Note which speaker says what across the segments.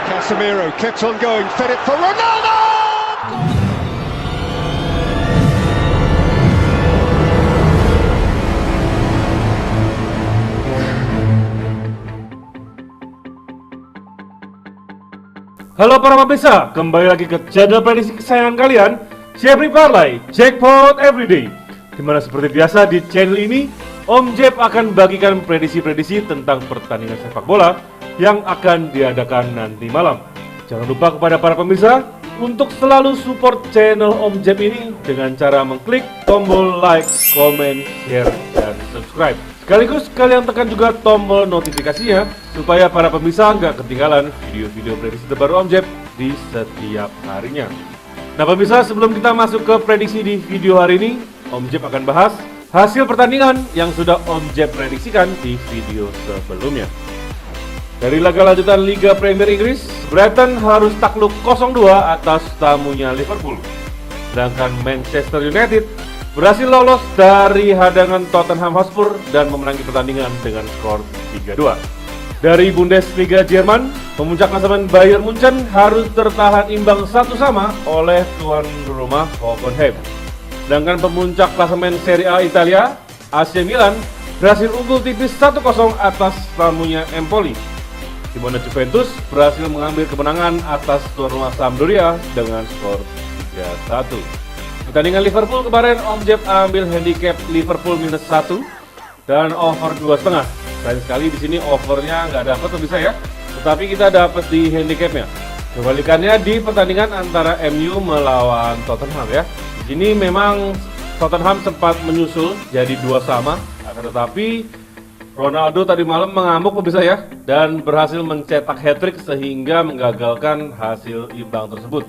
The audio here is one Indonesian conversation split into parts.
Speaker 1: Casemiro kept on going, fed it for Ronaldo!
Speaker 2: Halo para pemirsa, kembali lagi ke channel prediksi kesayangan kalian, Jeffrey Parlay, Jackpot Everyday. Dimana seperti biasa di channel ini, Om Jeff akan bagikan prediksi-prediksi tentang pertandingan sepak bola yang akan diadakan nanti malam. Jangan lupa kepada para pemirsa untuk selalu support channel Om Jeff ini dengan cara mengklik tombol like, comment, share, dan subscribe. Sekaligus kalian tekan juga tombol notifikasinya supaya para pemirsa nggak ketinggalan video-video prediksi terbaru Om Jeff di setiap harinya. Nah pemirsa, sebelum kita masuk ke prediksi di video hari ini, Om Jeff akan bahas hasil pertandingan yang sudah Om Jeff prediksikan di video sebelumnya. Dari laga lanjutan Liga Premier Inggris, Brighton harus takluk 0-2 atas tamunya Liverpool. Sedangkan Manchester United berhasil lolos dari hadangan Tottenham Hotspur dan memenangi pertandingan dengan skor 3-2. Dari Bundesliga Jerman, pemuncak klasemen Bayern Munchen harus tertahan imbang 1-1 oleh tuan rumah Hoffenheim. Sedangkan pemuncak klasemen Serie A Italia, AC Milan, berhasil unggul tipis 1-0 atas tamunya Empoli. Di mana Juventus berhasil mengambil kemenangan atas tuan rumah Sampdoria dengan skor 3-1. Pertandingan Liverpool kemarin Om Jeff ambil handicap Liverpool -1 dan over 2,5. Sayang sekali di sini overnya nggak dapat bisa ya, tetapi kita dapat di handicapnya. Kebalikannya di pertandingan antara MU melawan Tottenham ya. Di sini memang Tottenham sempat menyusul jadi 2-2, akan tetapi Ronaldo tadi malam mengamuk bisa ya dan berhasil mencetak hat-trick sehingga menggagalkan hasil imbang tersebut.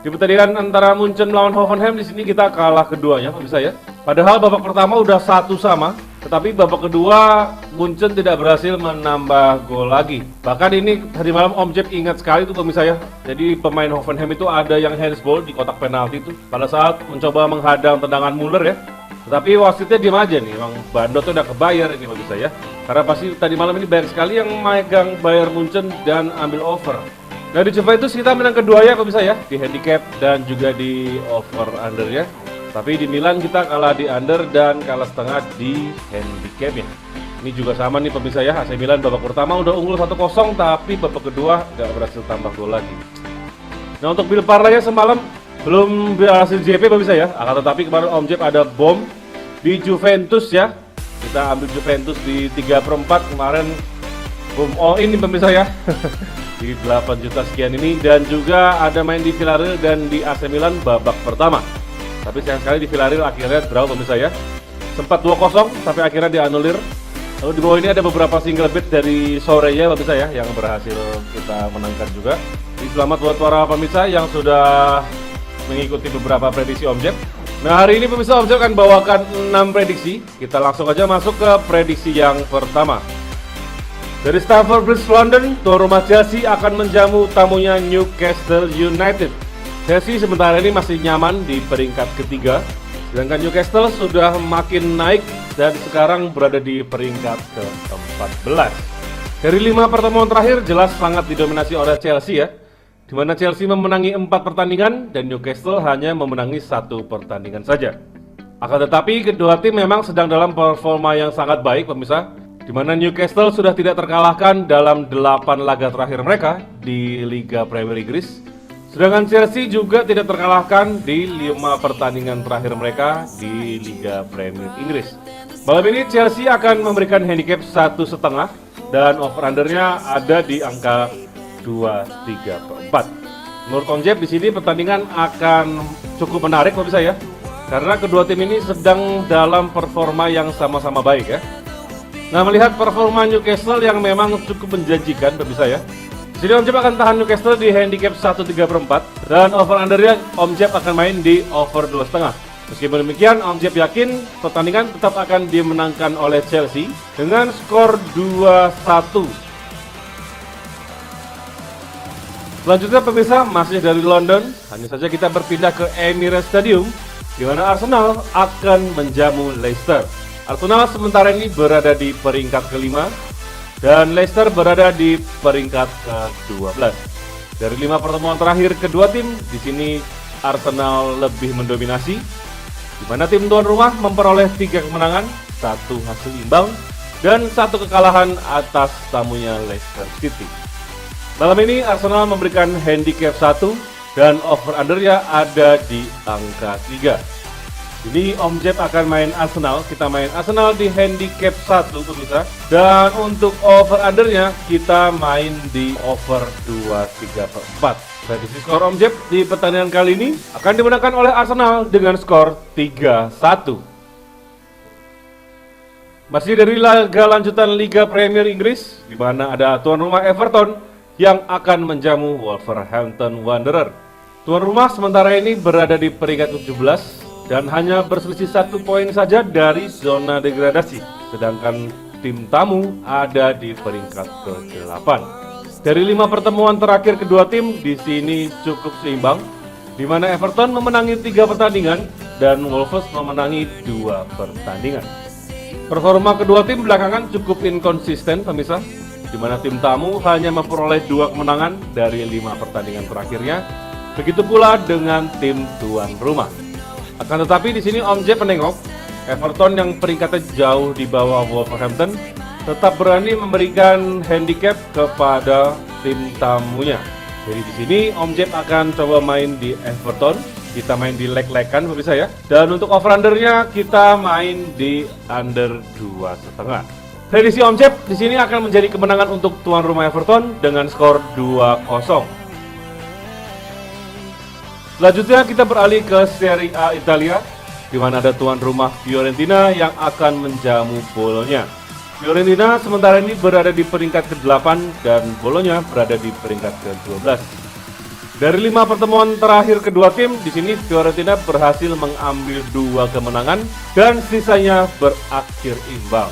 Speaker 2: Di pertandingan antara Munchen melawan Hoffenheim di sini kita kalah keduanya, bisa ya. Padahal babak pertama udah 1-1, tetapi babak kedua Munchen tidak berhasil menambah gol lagi. Bahkan ini tadi malam Om Jeff ingat sekali tuh pemirsa ya. Jadi pemain Hoffenheim itu ada yang handsball di kotak penalti itu pada saat mencoba menghadang tendangan Muller ya. Tetapi wasitnya diam aja nih, emang bandot udah kebayar ini pemirsa ya. Karena pasti tadi malam ini banyak sekali yang megang Bayern Munchen dan ambil over. Nah di Juventus kita menang kedua ya pemirsa ya, di handicap dan juga di over under ya. Tapi di Milan kita kalah di under dan kalah setengah di handicap ya. Ini juga sama nih pemirsa ya, AC Milan babak pertama udah unggul 1-0 tapi babak kedua gak berhasil tambah gol lagi. Nah untuk Bill Parlaynya semalam belum berhasil JP pemirsa ya, akan tetapi kemarin Om Jeff ada bom di Juventus ya. Kita ambil Juventus di 3/4 kemarin, bom all in nih pemirsa ya. Di 8 juta sekian ini, dan juga ada main di Villarreal dan di AC Milan babak pertama. Tapi sayang sekali di Villarreal akhirnya draw pemirsa ya. Sempat 2-0 tapi akhirnya dianulir. Lalu di bawah ini ada beberapa single bet dari sorenya pemirsa ya yang berhasil kita menangkan juga. Jadi selamat buat para pemirsa yang sudah mengikuti beberapa prediksi Om Jeff. Nah hari ini pemirsa Om Jeff akan bawakan 6 prediksi. Kita langsung aja masuk ke prediksi yang pertama. Dari Stamford Bridge London, tuan rumah Chelsea akan menjamu tamunya Newcastle United. Chelsea sementara ini masih nyaman di peringkat ketiga, sedangkan Newcastle sudah makin naik dan sekarang berada di peringkat ke-14. Dari 5 pertemuan terakhir jelas sangat didominasi oleh Chelsea ya, di mana Chelsea memenangi 4 pertandingan dan Newcastle hanya memenangi 1 pertandingan saja. Akan tetapi kedua tim memang sedang dalam performa yang sangat baik pemirsa, di mana Newcastle sudah tidak terkalahkan dalam 8 laga terakhir mereka di Liga Premier Inggris. Sedangkan Chelsea juga tidak terkalahkan di 5 pertandingan terakhir mereka di Liga Premier Inggris. Malam ini Chelsea akan memberikan handicap 1,5 dan over undernya ada di angka 2,34. Menurut Om Jeff di sini pertandingan akan cukup menarik pemirsa ya, karena kedua tim ini sedang dalam performa yang sama-sama baik ya. Nah melihat performa Newcastle yang memang cukup menjanjikan pemirsa ya, jadi Om Jeff akan tahan Newcastle di handicap 1,34 dan over undernya Om Jeff akan main di over 2,5. Meskipun demikian Om Jeff yakin pertandingan tetap akan dimenangkan oleh Chelsea dengan skor 2-1. Selanjutnya pemirsa masih dari London, hanya saja kita berpindah ke Emirates Stadium di mana Arsenal akan menjamu Leicester. Arsenal sementara ini berada di peringkat kelima dan Leicester berada di peringkat ke-12. Dari 5 pertemuan terakhir kedua tim, di sini Arsenal lebih mendominasi, di mana tim tuan rumah memperoleh 3 kemenangan, 1 hasil imbang, dan 1 kekalahan atas tamunya Leicester City. Malam ini Arsenal memberikan handicap 1 dan over-undernya ada di angka 3. Ini Om Jeb akan main Arsenal, kita main Arsenal di handicap 1 pemirsa. Dan untuk over-undernya kita main di over 2,34. Prediksi skor Om Jeb di pertandingan kali ini akan dimenangkan oleh Arsenal dengan skor 3-1. Masih dari laga lanjutan Liga Premier Inggris, di mana ada tuan rumah Everton yang akan menjamu Wolverhampton Wanderers. Tuan rumah sementara ini berada di peringkat 17 dan hanya berselisih 1 poin saja dari zona degradasi, sedangkan tim tamu ada di peringkat ke-8. Dari 5 pertemuan terakhir kedua tim di sini cukup seimbang, di mana Everton memenangi 3 pertandingan dan Wolves memenangi 2 pertandingan. Performa kedua tim belakangan cukup inkonsisten pemirsa, di mana tim tamu hanya memperoleh 2 kemenangan dari 5 pertandingan terakhirnya. Begitu pula dengan tim tuan rumah. Akan tetapi di sini Om Jeb menengok Everton yang peringkatnya jauh di bawah Wolverhampton tetap berani memberikan handicap kepada tim tamunya. Jadi di sini Om Jeb akan coba main di Everton. Kita main di leg-legan pemirsa ya. Dan untuk over-undernya kita main di under 2,5. Prediksi Om Jeb di sini akan menjadi kemenangan untuk tuan rumah Everton dengan skor 2-0. Selanjutnya kita beralih ke Serie A Italia, di mana ada tuan rumah Fiorentina yang akan menjamu Bologna. Fiorentina sementara ini berada di peringkat ke-8 dan Bologna berada di peringkat ke-12. Dari 5 pertemuan terakhir kedua tim, di sini Fiorentina berhasil mengambil 2 kemenangan dan sisanya berakhir imbang.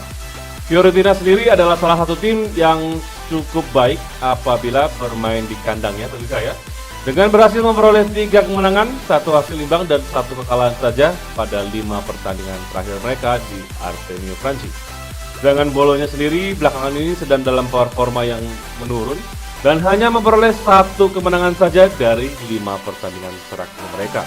Speaker 2: Fiorentina sendiri adalah salah satu tim yang cukup baik apabila bermain di kandangnya, tentu saja. Dengan berhasil memperoleh 3 kemenangan, 1 hasil imbang dan 1 kekalahan saja pada 5 pertandingan terakhir mereka di Artemio Prancis. Sedangkan Bologna sendiri belakangan ini sedang dalam performa yang menurun dan hanya memperoleh 1 kemenangan saja dari 5 pertandingan terakhir mereka.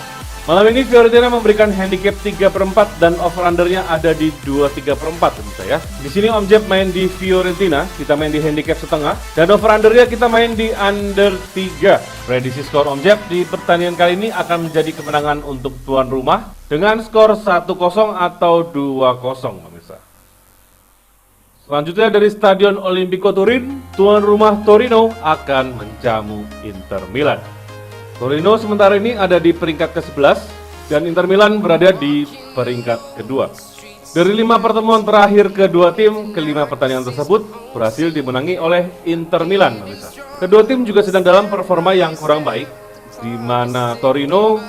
Speaker 2: Malam ini Fiorentina memberikan handicap 3/4 dan over-undernya ada di 2,3/4 tentu ya. Di sini Om Jeb main di Fiorentina, kita main di handicap setengah dan over-undernya kita main di under 3. Prediksi skor Om Jeb di pertandingan kali ini akan menjadi kemenangan untuk tuan rumah dengan skor 1-0 atau 2-0 pemirsa. Selanjutnya dari Stadion Olimpico Turin, tuan rumah Torino akan menjamu Inter Milan. Torino sementara ini ada di peringkat ke-11 dan Inter Milan berada di peringkat kedua. Dari 5 pertemuan terakhir kedua tim, ke-5 pertandingan tersebut berhasil dimenangi oleh Inter Milan. Kedua tim juga sedang dalam performa yang kurang baik, di mana Torino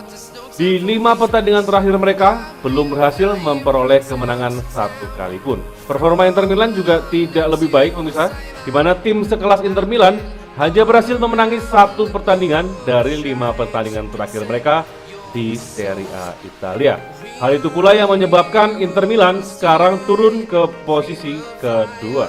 Speaker 2: di 5 pertandingan terakhir mereka belum berhasil memperoleh kemenangan 1 kali pun. Performa Inter Milan juga tidak lebih baik pemirsa, di mana tim sekelas Inter Milan hanya berhasil memenangi 1 pertandingan dari 5 pertandingan terakhir mereka di Serie A Italia. Hal itu pula yang menyebabkan Inter Milan sekarang turun ke posisi kedua.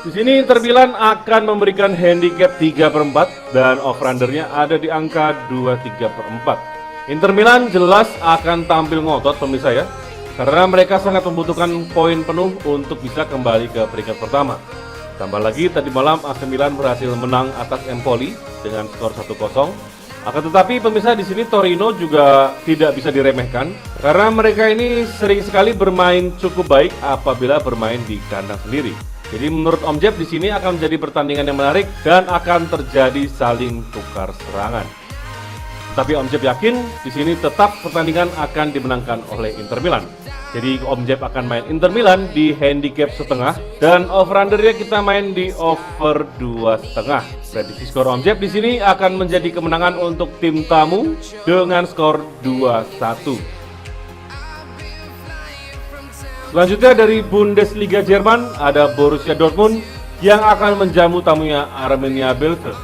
Speaker 2: Di sini Inter Milan akan memberikan handicap 3/4 dan over-undernya ada di angka 2,3/4. Inter Milan jelas akan tampil ngotot pemirsa ya, karena mereka sangat membutuhkan poin penuh untuk bisa kembali ke peringkat pertama. Tambah lagi tadi malam AC Milan berhasil menang atas Empoli dengan skor 1-0. Akan tetapi pemirsa di sini Torino juga tidak bisa diremehkan karena mereka ini sering sekali bermain cukup baik apabila bermain di kandang sendiri. Jadi menurut Om Jeb di sini akan menjadi pertandingan yang menarik dan akan terjadi saling tukar serangan. Tapi Om Jeb yakin di sini tetap pertandingan akan dimenangkan oleh Inter Milan. Jadi Om Jeb akan main Inter Milan di handicap setengah dan over-undernya kita main di over 2,5. Prediksi skor Om Jeb di sini akan menjadi kemenangan untuk tim tamu dengan skor 2-1. Selanjutnya dari Bundesliga Jerman ada Borussia Dortmund yang akan menjamu tamunya Arminia Bielefeld.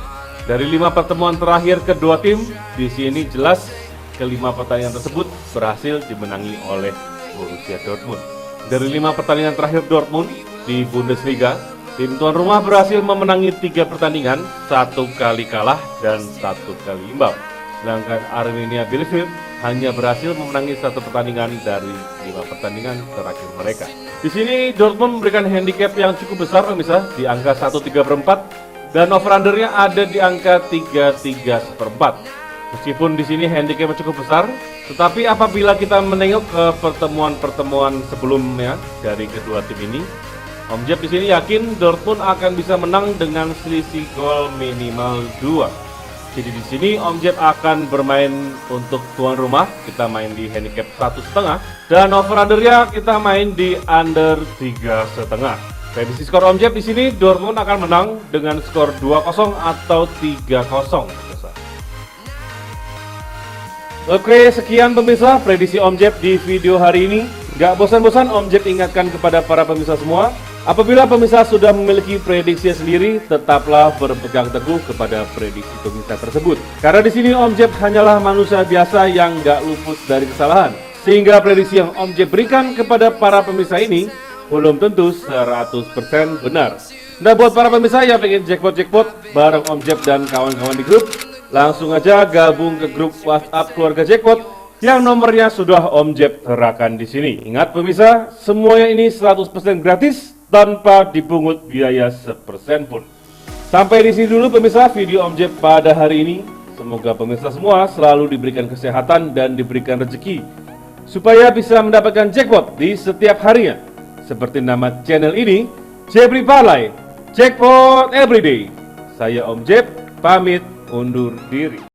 Speaker 2: Dari 5 pertemuan terakhir kedua tim, di sini jelas ke-5 pertandingan tersebut berhasil dimenangi oleh Borussia Dortmund. Dari 5 pertandingan terakhir Dortmund di Bundesliga, Tim tuan rumah berhasil memenangi 3 pertandingan, 1 kali kalah dan 1 kali imbang. Sedangkan Arminia Bielefeld hanya berhasil memenangi 1 pertandingan dari 5 pertandingan terakhir mereka. Di sini Dortmund memberikan handicap yang cukup besar pemirsa di angka 1,3/4 dan over-undernya ada di angka 3,3/4. Meskipun di sini handicapnya cukup besar, tetapi apabila kita menengok ke pertemuan-pertemuan sebelumnya dari kedua tim ini, Om Jeb di sini yakin Dortmund akan bisa menang dengan selisih gol minimal 2. Jadi di sini Om Jeb akan bermain untuk tuan rumah, kita main di handicap 1,5 dan over-undernya kita main di under 3,5. Prediksi skor Om Jeb di sini Dortmund akan menang dengan skor 2-0 atau 3-0. Oke, sekian pemirsa prediksi Om Jeb di video hari ini. Gak bosan-bosan Om Jeb ingatkan kepada para pemirsa semua, apabila pemirsa sudah memiliki prediksi sendiri, tetaplah berpegang teguh kepada prediksi pemirsa tersebut. Karena di sini Om Jeb hanyalah manusia biasa yang gak luput dari kesalahan. Sehingga prediksi yang Om Jeb berikan kepada para pemirsa ini belum tentu 100% benar. Nah, buat para pemirsa yang pengen jackpot bareng Om Jeb dan kawan-kawan di grup, langsung aja gabung ke grup WhatsApp keluarga jackpot yang nomornya sudah Om Jeb terakan di sini. Ingat pemirsa, semuanya ini 100% gratis tanpa dipungut biaya sepersen pun. Sampai di sini dulu pemirsa video Om Jeb pada hari ini. Semoga pemirsa semua selalu diberikan kesehatan dan diberikan rezeki supaya bisa mendapatkan jackpot di setiap harinya. Seperti nama channel ini, Jebri Parlay, Jackpot Everyday. Saya Om Jeb, pamit undur diri.